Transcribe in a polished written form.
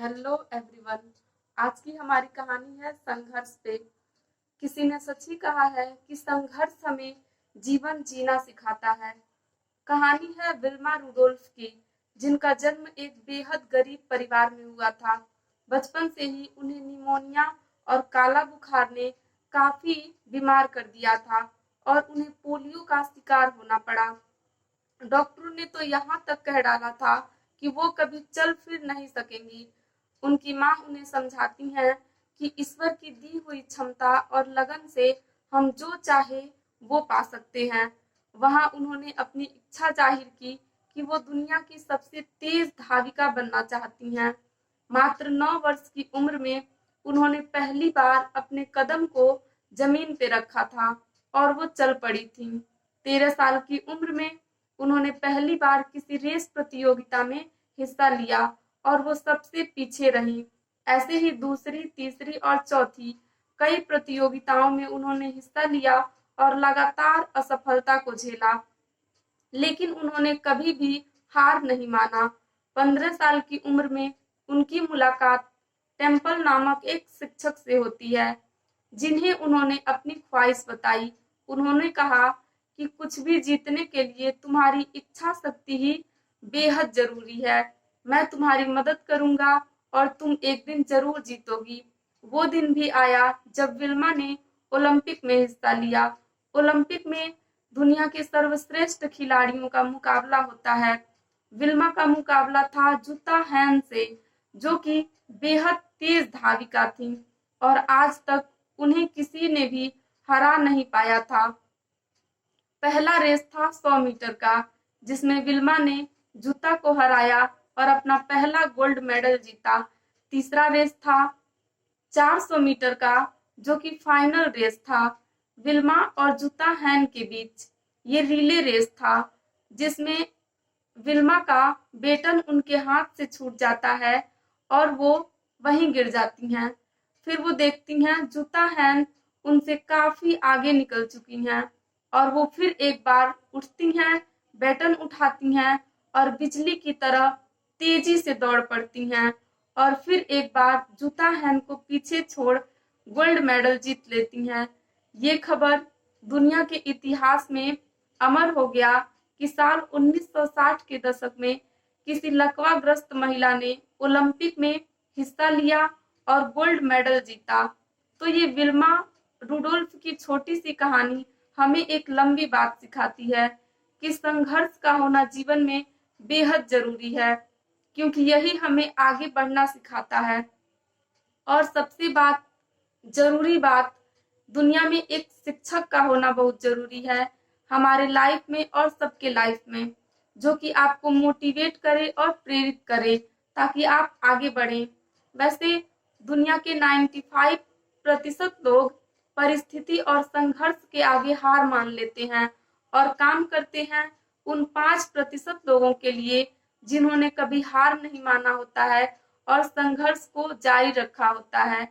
Hello everyone. आज की हमारी कहानी है संघर्ष पे। किसी ने सच ही कहा है कि संघर्ष हमें जीवन जीना सिखाता है। कहानी है विल्मा रूडोल्फ की, जिनका जन्म एक बेहद गरीब परिवार में हुआ था। बचपन से ही उन्हें निमोनिया और काला बुखार ने काफी बीमार कर दिया था और उन्हें पोलियो का शिकार होना पड़ा। डॉक्टरों ने तो यहाँ तक कह डाला था कि वो कभी चल फिर नहीं सकेंगी। उनकी माँ उन्हें समझाती हैं कि ईश्वर की दी हुई क्षमता और लगन से हम जो चाहे वो पा सकते हैं। वहाँ उन्होंने अपनी इच्छा जाहिर की कि वो दुनिया की सबसे तेज धाविका बनना चाहती हैं। मात्र 9 वर्ष की उम्र में उन्होंने पहली बार अपने कदम को जमीन पे रखा था और वो चल पड़ी थी। 13 साल की उम्र में उन्होंने पहली बार किसी रेस प्रतियोगिता में हिस्सा लिया और वो सबसे पीछे रही। ऐसे ही दूसरी, तीसरी और चौथी कई प्रतियोगिताओं में उन्होंने हिस्सा लिया और लगातार असफलता को झेला, लेकिन उन्होंने कभी भी हार नहीं माना। 15 साल की उम्र में उनकी मुलाकात टेम्पल नामक एक शिक्षक से होती है, जिन्हें उन्होंने अपनी ख्वाहिश बताई। उन्होंने कहा कि कुछ भी जीतने के लिए तुम्हारी इच्छा शक्ति ही बेहद जरूरी है। मैं तुम्हारी मदद करूंगा और तुम एक दिन जरूर जीतोगी। वो दिन भी आया जब विल्मा ने ओलंपिक में हिस्सा लिया। ओलंपिक में दुनिया के सर्वश्रेष्ठ खिलाड़ियों का मुकाबला होता है। विल्मा का मुकाबला था जूता हैन से, जो कि बेहद तेज धाविका थी और आज तक उन्हें किसी ने भी हरा नहीं पाया था। पहला रेस था 100 मीटर का, जिसमें विल्मा ने जूता को हराया और अपना पहला गोल्ड मेडल जीता। तीसरा रेस था 400 मीटर का, जो कि फाइनल रेस था विल्मा और जूता हैन के बीच। ये रिले रेस था, जिसमें विल्मा का बेटन उनके हाथ से छूट जाता है और वो वहीं गिर जाती हैं। फिर वो देखती हैं जूता हैन उनसे काफी आगे निकल चुकी हैं और वो फिर एक बार उठती हैं, बैटन उठाती हैं और बिजली की तरह तेजी से दौड़ पड़ती हैं और फिर एक बार जूता हैन को पीछे छोड़ गोल्ड मेडल जीत लेती हैं। ये खबर दुनिया के इतिहास में अमर हो गया कि साल 1960 के दशक में किसी लकवाग्रस्त महिला ने ओलंपिक में हिस्सा लिया और गोल्ड मेडल जीता। तो ये विल्मा रूडोल्फ की छोटी सी कहानी हमें एक लंबी बात सिखाती है कि संघर्ष का होना जीवन में बेहद जरूरी है, क्योंकि यही हमें आगे बढ़ना सिखाता है। और सबसे जरूरी बात, दुनिया में एक शिक्षक का होना बहुत जरूरी है हमारे लाइफ में और सबके लाइफ में, जो कि आपको मोटिवेट करे और प्रेरित करे ताकि आप आगे बढ़ें। वैसे दुनिया के 95% लोग परिस्थिति और संघर्ष के आगे हार मान लेते हैं और काम करते हैं उन 5% लोगों के लिए जिन्होंने कभी हार नहीं माना होता है और संघर्ष को जारी रखा होता है।